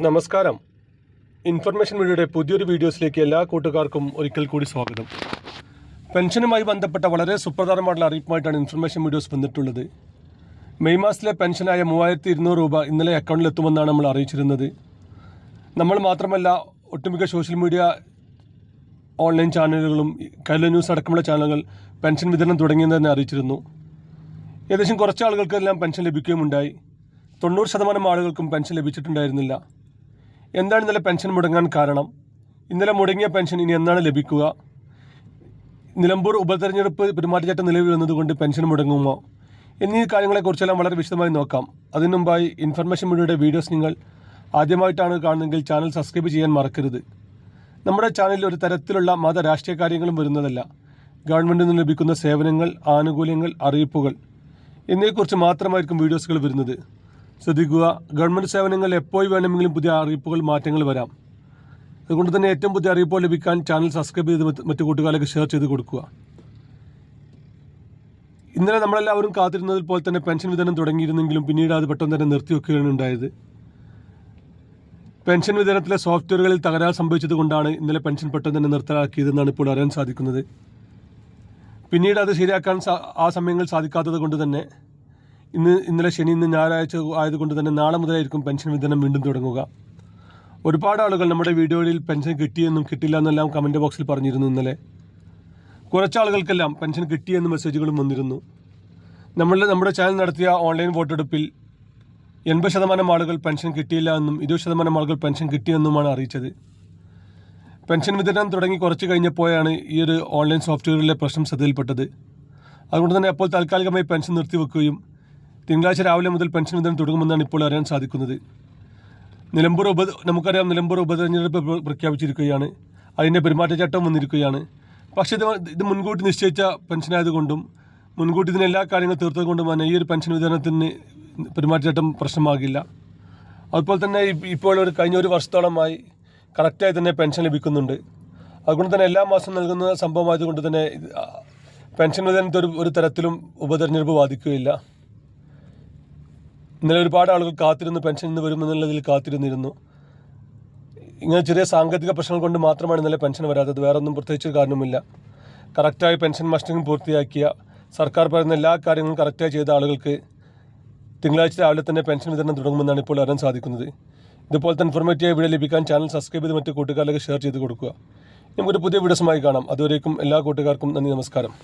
നമസ്കാരം. ഇൻഫർമേഷൻ മീഡിയയുടെ പുതിയൊരു വീഡിയോസിലേക്ക് എല്ലാ കൂട്ടുകാർക്കും ഒരിക്കൽ കൂടി സ്വാഗതം. പെൻഷനുമായി ബന്ധപ്പെട്ട വളരെ സുപ്രധാനമായിട്ടുള്ള അറിയിപ്പുമായിട്ടാണ് ഇൻഫർമേഷൻ വീഡിയോസ് വന്നിട്ടുള്ളത്. മെയ് മാസത്തിലെ പെൻഷനായ 3200 രൂപ ഇന്നലെ അക്കൗണ്ടിൽ എത്തുമെന്നാണ് നമ്മൾ അറിയിച്ചിരുന്നത്. നമ്മൾ മാത്രമല്ല, ഒട്ടുമിക്ക സോഷ്യൽ മീഡിയ ഓൺലൈൻ ചാനലുകളും കൈരളി ന്യൂസ് അടക്കമുള്ള ചാനലുകൾ പെൻഷൻ വിതരണം തുടങ്ങിയെന്ന് തന്നെ അറിയിച്ചിരുന്നു. ഏകദേശം കുറച്ച് ആളുകൾക്കെല്ലാം പെൻഷൻ ലഭിക്കുകയുമുണ്ടായി. 90% ആളുകൾക്കും പെൻഷൻ ലഭിച്ചിട്ടുണ്ടായിരുന്നില്ല. എന്താണ് ഇന്നലെ പെൻഷൻ മുടങ്ങാൻ കാരണം? ഇന്നലെ മുടങ്ങിയ പെൻഷൻ ഇനി എന്നാണ് ലഭിക്കുക? നിലമ്പൂർ ഉപതെരഞ്ഞെടുപ്പ് പെരുമാറ്റച്ചട്ടം നിലവിൽ വന്നതുകൊണ്ട് പെൻഷൻ മുടങ്ങുമോ എന്നീ കാര്യങ്ങളെക്കുറിച്ചെല്ലാം വളരെ വിശദമായി നോക്കാം. അതിനു മുമ്പായി ഇൻഫർമേഷൻ മീഡിയയുടെ വീഡിയോസ് നിങ്ങൾ ആദ്യമായിട്ടാണ് കാണുന്നതെങ്കിൽ ചാനൽ സബ്സ്ക്രൈബ് ചെയ്യാൻ മറക്കരുത്. നമ്മുടെ ചാനലിൽ ഒരു തരത്തിലുള്ള മത രാഷ്ട്രീയ കാര്യങ്ങളും വരുന്നതല്ല. ഗവൺമെൻറ്റിൽ നിന്ന് ലഭിക്കുന്ന സേവനങ്ങൾ, ആനുകൂല്യങ്ങൾ, അറിയിപ്പുകൾ എന്നിവയെക്കുറിച്ച് മാത്രമായിരിക്കും വീഡിയോസുകൾ വരുന്നത്. ശ്രദ്ധിക്കുക, ഗവൺമെൻറ് സേവനങ്ങൾ എപ്പോൾ വേണമെങ്കിലും പുതിയ അറിയിപ്പുകൾ, മാറ്റങ്ങൾ വരാം. അതുകൊണ്ട് തന്നെ ഏറ്റവും പുതിയ അറിയിപ്പുകൾ ലഭിക്കാൻ ചാനൽ സബ്സ്ക്രൈബ് ചെയ്ത് മറ്റു കൂട്ടുകാരിലേക്ക് ഷെയർ ചെയ്ത് കൊടുക്കുക. ഇന്നലെ നമ്മളെല്ലാവരും കാത്തിരുന്നതിൽ പോലെ തന്നെ പെൻഷൻ വിതരണം തുടങ്ങിയിരുന്നെങ്കിലും പിന്നീട് അത് പെട്ടെന്ന് തന്നെ നിർത്തിവെക്കുകയാണ് ഉണ്ടായത്. പെൻഷൻ വിതരണത്തിലെ സോഫ്റ്റ്വെയറുകളിൽ തകരാർ സംഭവിച്ചത് കൊണ്ടാണ് ഇന്നലെ പെൻഷൻ പെട്ടെന്ന് തന്നെ നിർത്തലാക്കിയതെന്നാണ് ഇപ്പോൾ അറിയാൻ സാധിക്കുന്നത്. പിന്നീട് അത് ശരിയാക്കാൻ ആ സമയങ്ങൾ സാധിക്കാത്തത് കൊണ്ട് തന്നെ ഇന്നലെ ശനി, ഇന്ന് ഞായറാഴ്ച ആയതുകൊണ്ട് തന്നെ നാളെ മുതലായിരിക്കും പെൻഷൻ വിതരണം വീണ്ടും തുടങ്ങുക. ഒരുപാട് ആളുകൾ നമ്മുടെ വീഡിയോയിൽ പെൻഷൻ കിട്ടിയെന്നും കിട്ടില്ല എന്നെല്ലാം കമൻറ്റ് ബോക്സിൽ പറഞ്ഞിരുന്നു. ഇന്നലെ കുറച്ച് ആളുകൾക്കെല്ലാം പെൻഷൻ കിട്ടിയെന്ന് മെസ്സേജുകളും വന്നിരുന്നു. നമ്മുടെ ചാനൽ നടത്തിയ ഓൺലൈൻ വോട്ടെടുപ്പിൽ 80% ആളുകൾ പെൻഷൻ കിട്ടിയില്ല എന്നും 20% ആളുകൾ പെൻഷൻ കിട്ടിയെന്നുമാണ് അറിയിച്ചത്. പെൻഷൻ വിതരണം തുടങ്ങി കുറച്ച് കഴിഞ്ഞപ്പോഴാണ് ഈ ഒരു ഓൺലൈൻ സോഫ്റ്റ്വെയറിലെ പ്രശ്നം ശ്രദ്ധയിൽപ്പെട്ടത്. അതുകൊണ്ട് തന്നെ അപ്പോൾ താൽക്കാലികമായി പെൻഷൻ നിർത്തിവെക്കുകയും തിങ്കളാഴ്ച രാവിലെ മുതൽ പെൻഷൻ വിതരണം തുടങ്ങുമെന്നാണ് ഇപ്പോൾ അറിയാൻ സാധിക്കുന്നത്. നമുക്കറിയാം, നിലമ്പൂർ ഉപതെരഞ്ഞെടുപ്പ് പ്രഖ്യാപിച്ചിരിക്കുകയാണ്. അതിൻ്റെ പെരുമാറ്റച്ചട്ടം വന്നിരിക്കുകയാണ്. പക്ഷേ ഇത് മുൻകൂട്ടി നിശ്ചയിച്ച പെൻഷനായതുകൊണ്ടും മുൻകൂട്ടി ഇതിന് എല്ലാ കാര്യങ്ങളും തീർത്തതുകൊണ്ടും തന്നെ ഈ ഒരു പെൻഷൻ വിതരണത്തിന് പെരുമാറ്റച്ചട്ടം പ്രശ്നമാകില്ല. അതുപോലെ തന്നെ ഇപ്പോൾ കഴിഞ്ഞ ഒരു വർഷത്തോളമായി കറക്റ്റായി തന്നെ പെൻഷൻ ലഭിക്കുന്നുണ്ട്. അതുകൊണ്ട് തന്നെ എല്ലാ മാസവും നൽകുന്ന സംഭവമായതുകൊണ്ട് തന്നെ പെൻഷൻ വിതരണത്തിൽ ഒരു തരത്തിലും ഉപതെരഞ്ഞെടുപ്പ് ബാധിക്കുകയില്ല. ഇന്നലെ ഒരുപാട് ആളുകൾ കാത്തിരുന്നു, പെൻഷൻ ഇന്ന് വരുമെന്നുള്ളതിൽ കാത്തിരുന്നിരുന്നു. ഇങ്ങനെ ചെറിയ സാങ്കേതിക പ്രശ്നങ്ങൾ കൊണ്ട് മാത്രമാണ് ഇന്നലെ പെൻഷൻ വരാത്തത്. വേറൊന്നും പ്രത്യേകിച്ച് കാരണമില്ല. കറക്റ്റായി പെൻഷൻ മസ്റ്ററിംഗ് പൂർത്തിയാക്കിയ, സർക്കാർ പറയുന്ന എല്ലാ കാര്യങ്ങളും കറക്റ്റായി ചെയ്ത ആളുകൾക്ക് തിങ്കളാഴ്ച രാവിലെ തന്നെ പെൻഷൻ വിതരണം തുടങ്ങുമെന്നാണ് ഇപ്പോൾ അറിയാൻ സാധിക്കുന്നത്. ഇതുപോലത്തെ ഇൻഫോർമേറ്റീവ് വീഡിയോ ലഭിക്കാൻ ചാനൽ സബ്സ്ക്രൈബ് ചെയ്ത് മറ്റു കൂട്ടുകാരിലേക്ക് ഷെയർ ചെയ്ത് കൊടുക്കുക. നമുക്കൊരു പുതിയ വീഡിയോസുമായി കാണാം. അതുവരേക്കും എല്ലാ കൂട്ടുകാർക്കും നന്ദി, നമസ്കാരം.